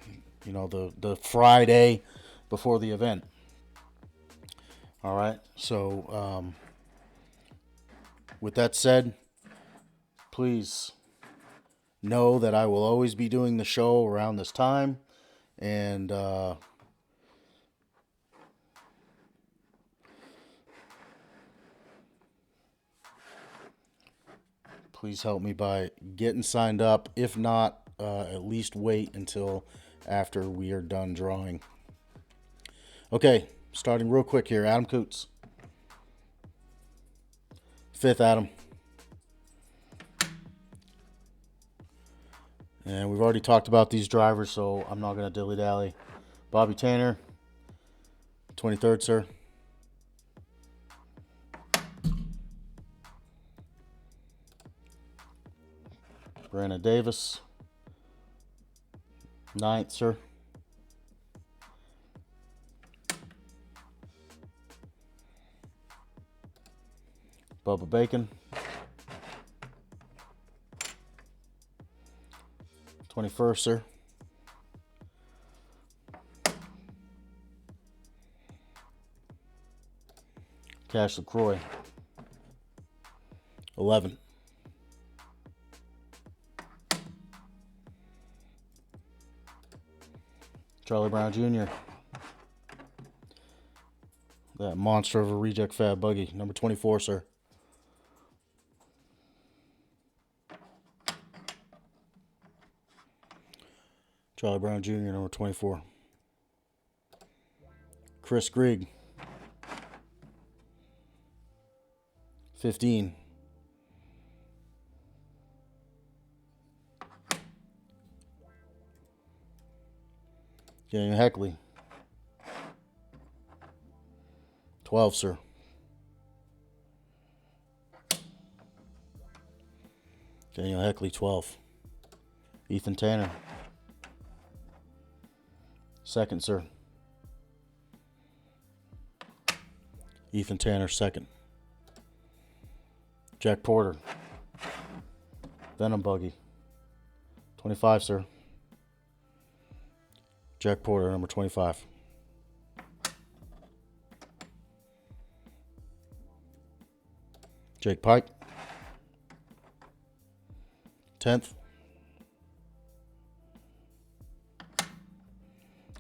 the Friday before the event. All right. So, with that said, please know that I will always be doing the show around this time, and please help me by getting signed up. If not, at least wait until after we are done drawing. Okay, starting real quick here. Adam Coots. 5th, Adam. And we've already talked about these drivers, so I'm not going to dilly-dally. Bobby Tanner. 23rd, sir. Brandon Davis. 9th, sir. Bubba Bacon. 21st, sir. Cash LaCroix. 11. Charlie Brown Jr. That monster of a reject fat buggy. Number 24, sir. Charlie Brown Jr., number 24. Chris Grigg. 15. Daniel Heckley. 12, sir. Daniel Heckley, 12. Ethan Tanner. 2nd, sir. Ethan Tanner, 2nd. Jack Porter. Venom Buggy. 25, sir. Jack Porter, number 25. Jake Pike. 10th.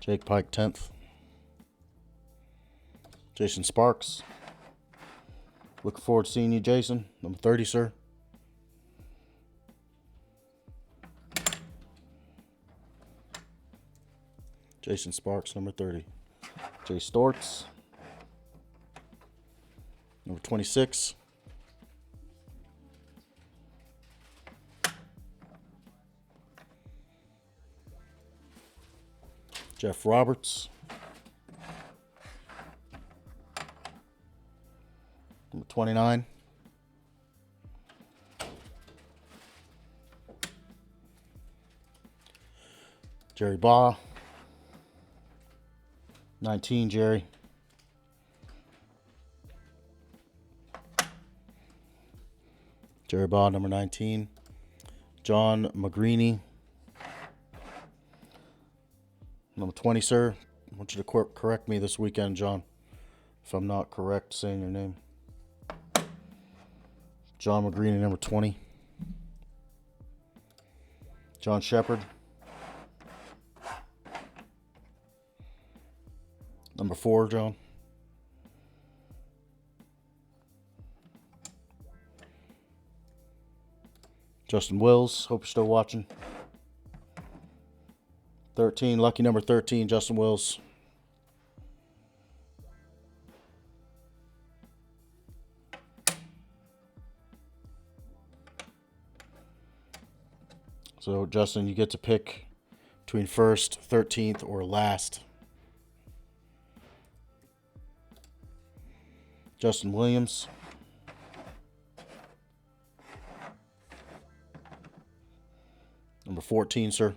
Jake Pike, 10th. Jason Sparks. Looking forward to seeing you, Jason. Number 30, sir. Jason Sparks, number 30. Jay Storts. Number 26. Jeff Roberts. Number 29. Jerry Baugh. 19, Jerry. Jerry Baugh, number 19. John McGreeny, number 20, sir. I want you to correct me this weekend, John, if I'm not correct saying your name. John McGreeny, number 20. John Shepard, number 4, John. Justin Wills, hope you're still watching. 13, lucky number 13, Justin Wills. So, Justin, you get to pick between first, 13th, or last. Justin Williams. Number 14, sir.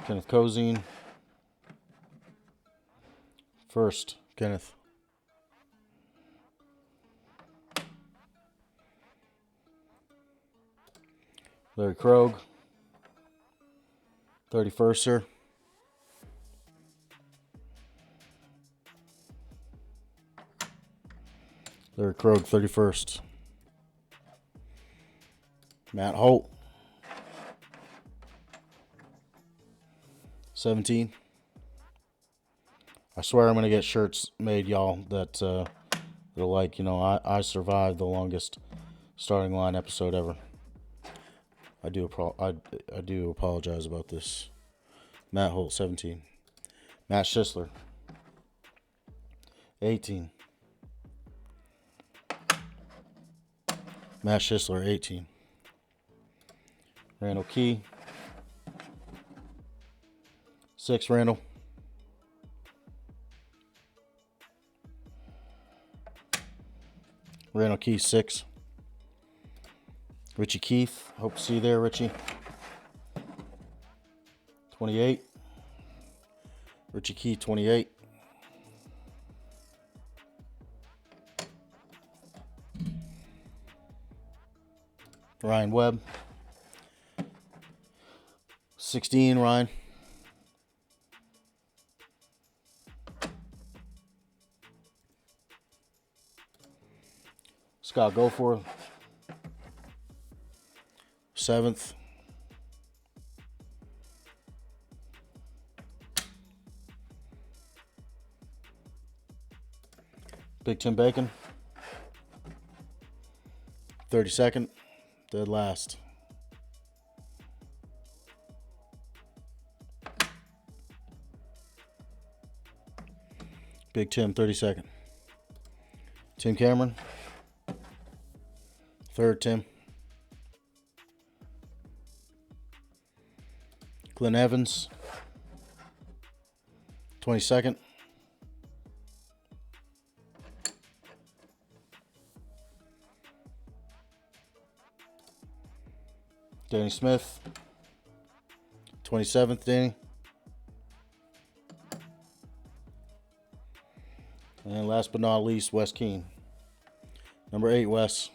Kenneth Cozine. First, Kenneth. Larry Krogh. 31st, sir. Larry Krogh, 31st. Matt Holt. 17. I swear I'm going to get shirts made, y'all, that they're like, I survived the longest starting line episode ever. I do apologize about this. Matt Holt, 17. Matt Schisler, 18. Matt Schisler, 18. Randall Key, 6, Randall. Randall Key, 6. Richie Keith, hope to see you there, Richie. 28. Richie Keith, 28. Ryan Webb, 16, Ryan. Scott Goforth, 7th. Big Tim Bacon, 32nd. Dead last. Big Tim, 32nd. Tim Cameron, 3rd, Tim. Glenn Evans, 22nd. Danny Smith, 27th, Danny. And last but not least, Wes Keene. Number 8, Wes.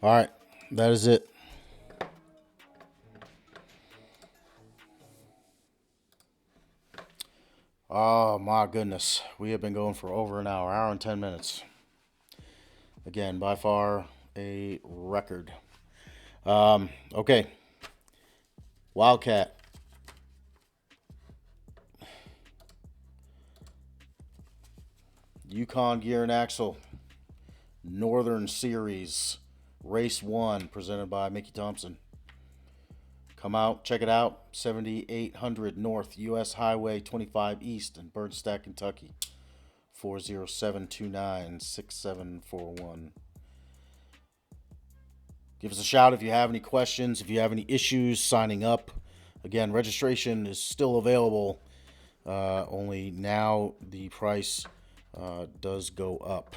All right, that is it. Oh my goodness, we have been going for over an hour and 10 minutes. Again, by far a record. Okay, Wildcat. Yukon Gear and Axle Northern Series Race 1 presented by Mickey Thompson. Come out, check it out. 7800 North US Highway 25 East in Birdstack, Kentucky. 407-229-6741. Give us a shout if you have any questions, if you have any issues signing up. Again, registration is still available only now the price does go up.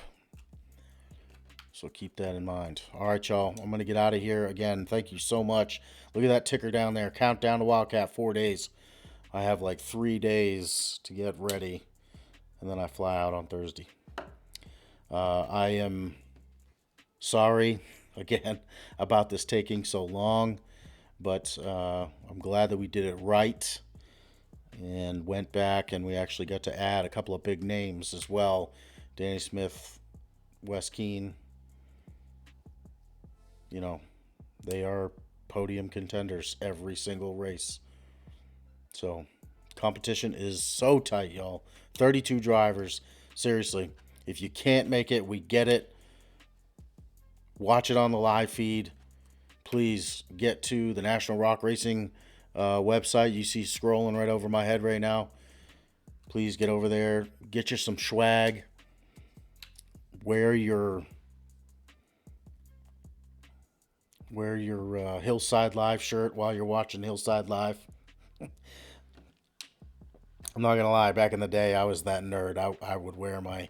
So keep that in mind. All right, y'all. I'm going to get out of here. Again, thank you so much. Look at that ticker down there. Countdown to Wildcat, 4 days. I have like 3 days to get ready, and then I fly out on Thursday. I am sorry, again, about this taking so long, but I'm glad that we did it right and went back, and we actually got to add a couple of big names as well. Danny Smith, Wes Keene, you know, they are podium contenders every single race. So, competition is so tight, y'all. 32 drivers. Seriously, if you can't make it, we get it. Watch it on the live feed. Please get to the National Rock Racing website. You see scrolling right over my head right now. Please get over there. Get you some swag. Wear your Hillside Live shirt while you're watching Hillside Live. I'm not gonna lie. Back in the day, I was that nerd. I would wear my,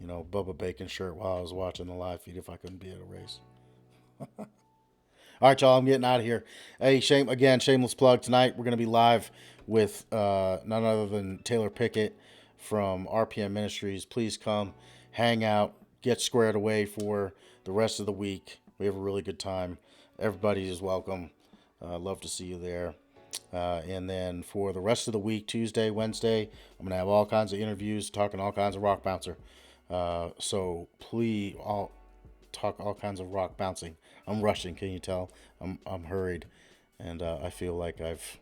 Bubba Bacon shirt while I was watching the live feed if I couldn't be at a race. All right, y'all. I'm getting out of here. Hey, shameless plug. Tonight we're gonna be live with none other than Taylor Pickett from RPM Ministries. Please come, hang out, get squared away for the rest of the week. We have a really good time. Everybody is welcome. Love to see you there. And then for the rest of the week, Tuesday, Wednesday, I'm going to have all kinds of interviews, talking all kinds of rock bouncer. So please, I'll talk all kinds of rock bouncing. I'm rushing, can you tell? I'm hurried. And I feel like I've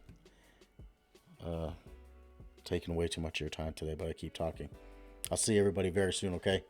taken way too much of your time today, but I keep talking. I'll see everybody very soon, okay?